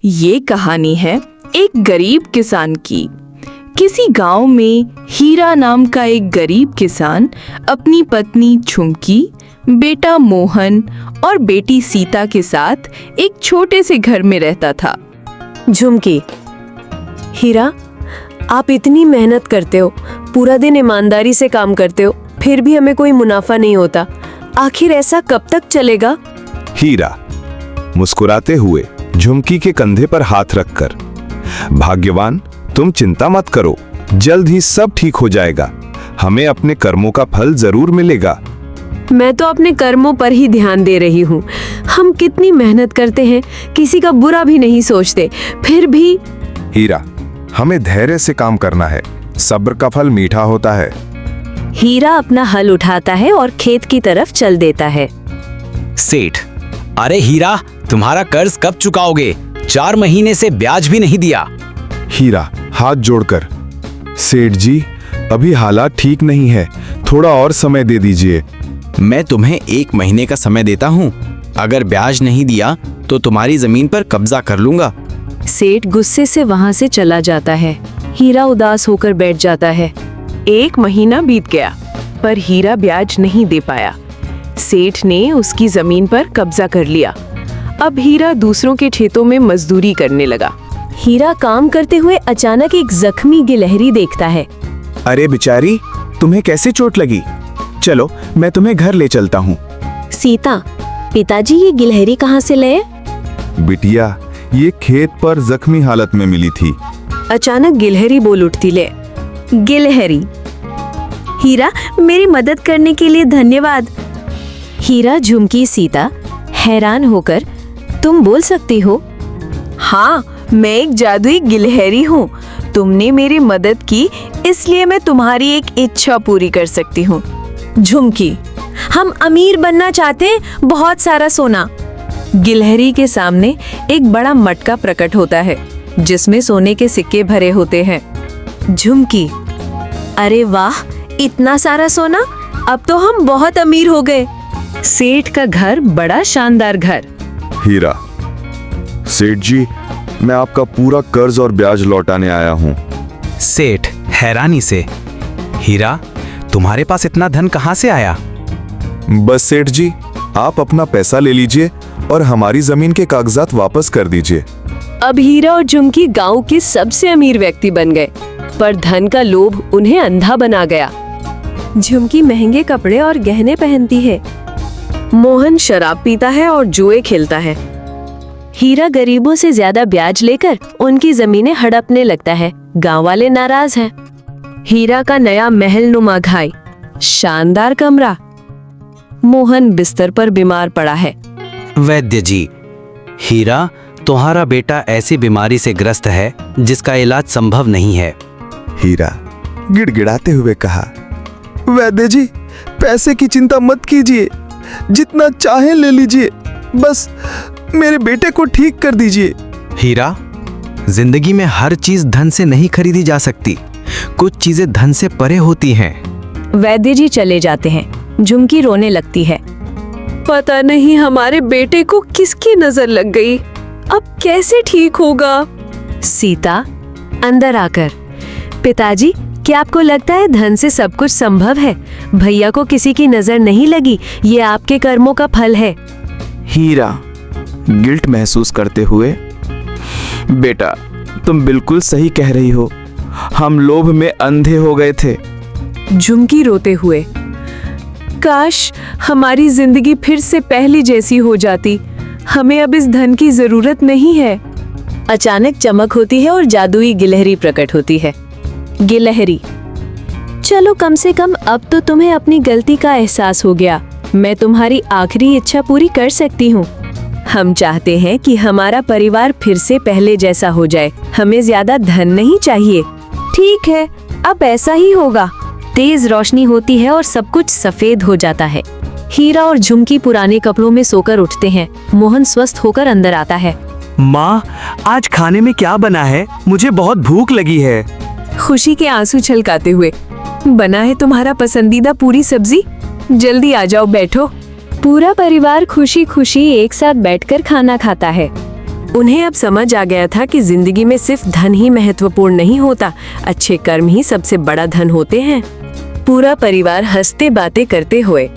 ये कहानी है एक गरीब किसान की। किसी गांव में हीरा नाम का एक गरीब किसान अपनी पत्नी झुमकी, बेटा मोहन और बेटी सीता के साथ एक छोटे से घर में रहता था। झुमकी, हीरा, आप इतनी मेहनत करते हो, पूरा दिन ईमानदारी से काम करते हो, फिर भी हमें कोई मुनाफा नहीं होता। आखिर ऐसा कब तक चलेगा? हीरा मुस्कुराते हुए झुमकी के कंधे पर हाथ रखकर, भाग्यवान, तुम चिंता मत करो, जल्द ही सब ठीक हो जाएगा। हमें अपने कर्मों का फल जरूर मिलेगा। मैं तो अपने कर्मों पर ही ध्यान दे रही हूँ। हम कितनी मेहनत करते हैं, किसी का बुरा भी नहीं सोचते, फिर भी। हीरा, हमें धैर्य से काम करना है, सब्र का फल मीठा होता है। हीरा अपना हल उठाता है और खेत की तरफ चल देता है। सेठ, अरे हीरा, तुम्हारा कर्ज कब चुकाओगे? 4 महीने से ब्याज भी नहीं दिया। हीरा हाथ जोड़कर, सेठ जी, अभी हालात ठीक नहीं है, थोड़ा और समय दे दीजिए। मैं तुम्हें 1 महीने का समय देता हूँ। अगर ब्याज नहीं दिया तो तुम्हारी जमीन पर कब्जा कर लूंगा। सेठ गुस्से से वहाँ से चला जाता है। हीरा उदास होकर बैठ जाता है। 1 महीना बीत गया, पर हीरा ब्याज नहीं दे पाया। सेठ ने उसकी जमीन पर कब्जा कर लिया। अब हीरा दूसरों के खेतों में मजदूरी करने लगा। हीरा काम करते हुए अचानक एक जख्मी गिलहरी देखता है। अरे बेचारी, तुम्हें कैसे चोट लगी? चलो, मैं तुम्हें घर ले चलता हूँ। सीता, पिताजी, ये गिलहरी कहाँ से लाए? बिटिया, ये खेत पर जख्मी हालत में मिली थी। अचानक गिलहरी बोल उठती ले। गिलहरी, हीरा, मेरी मदद करने के लिए धन्यवाद। हीरा, झुमकी, सीता हैरान होकर, तुम बोल सकती हो? हाँ, मैं एक जादुई गिलहरी हूँ। तुमने मेरी मदद की, इसलिए मैं तुम्हारी एक इच्छा पूरी कर सकती हूँ। झुमकी, हम अमीर बनना चाहते हैं, बहुत सारा सोना। गिलहरी के सामने एक बड़ा मटका प्रकट होता है, जिसमें सोने के सिक्के भरे होते हैं। झुमकी, अरे वाह, इतना सारा सोना, अब तो हम बहुत अमीर हो गए। सेठ का घर बड़ा शानदार घर। हीरा, सेठ जी, मैं आपका पूरा कर्ज और ब्याज लौटाने आया हूँ। सेठ हैरानी से, हीरा, तुम्हारे पास इतना धन कहाँ से आया? बस सेठ जी, आप अपना पैसा ले लीजिए और हमारी जमीन के कागजात वापस कर दीजिए। अब हीरा और झुमकी गांव के सबसे अमीर व्यक्ति बन गए, पर धन का लोभ उन्हें अंधा बना गया। झुमकी महंगे कपड़े और गहने पहनती है। मोहन शराब पीता है और जुए खेलता है। हीरा गरीबों से ज्यादा ब्याज लेकर उनकी जमीनें हड़पने लगता है। गांव वाले नाराज हैं। हीरा का नया महल नुमा घर, शानदार कमरा। मोहन बिस्तर पर बीमार पड़ा है। वैद्य जी, हीरा, तुम्हारा बेटा ऐसी बीमारी से ग्रस्त है जिसका इलाज संभव नहीं है। हीरा गिड़गिड़ाते हुए कहा, वैद्य जी, पैसे की चिंता मत कीजिए, जितना चाहे ले लीजिए, बस मेरे बेटे को ठीक कर दीजिए। हीरा, जिंदगी में हर चीज धन से नहीं खरीदी जा सकती, कुछ चीजें धन से परे होती हैं। वैद्य जी चले जाते हैं। झुमकी रोने लगती है। पता नहीं हमारे बेटे को किसकी नजर लग गई, अब कैसे ठीक होगा? सीता अंदर आकर, पिताजी, क्या आपको लगता है धन से सब कुछ संभव है? भैया को किसी की नजर नहीं लगी, ये आपके कर्मों का फल है। हीरा गिल्ट महसूस करते हुए, बेटा, तुम बिल्कुल सही कह रही हो, हम लोभ में अंधे हो गए थे। झुमकी रोते हुए, काश हमारी जिंदगी फिर से पहली जैसी हो जाती, हमें अब इस धन की जरूरत नहीं है। अचानक चमक होती है और जादुई गिलहरी प्रकट होती है। गिलहरी, चलो, कम से कम अब तो तुम्हें अपनी गलती का एहसास हो गया। मैं तुम्हारी आखिरी इच्छा पूरी कर सकती हूँ। हम चाहते हैं कि हमारा परिवार फिर से पहले जैसा हो जाए। हमें ज्यादा धन नहीं चाहिए। ठीक है, अब ऐसा ही होगा। तेज रोशनी होती है और सब कुछ सफेद हो जाता है। हीरा और झुमकी पुराने कपड़ों में सोकर उठते हैं। मोहन स्वस्थ होकर अंदर आता है। माँ, आज खाने में क्या बना है? मुझे बहुत भूख लगी है। खुशी के आंसू छलकाते हुए, बना है तुम्हारा पसंदीदा पूरी सब्जी, जल्दी आ जाओ, बैठो। पूरा परिवार खुशी खुशी एक साथ बैठकर खाना खाता है। उन्हें अब समझ आ गया था कि जिंदगी में सिर्फ धन ही महत्वपूर्ण नहीं होता, अच्छे कर्म ही सबसे बड़ा धन होते हैं। पूरा परिवार हंसते बातें करते हुए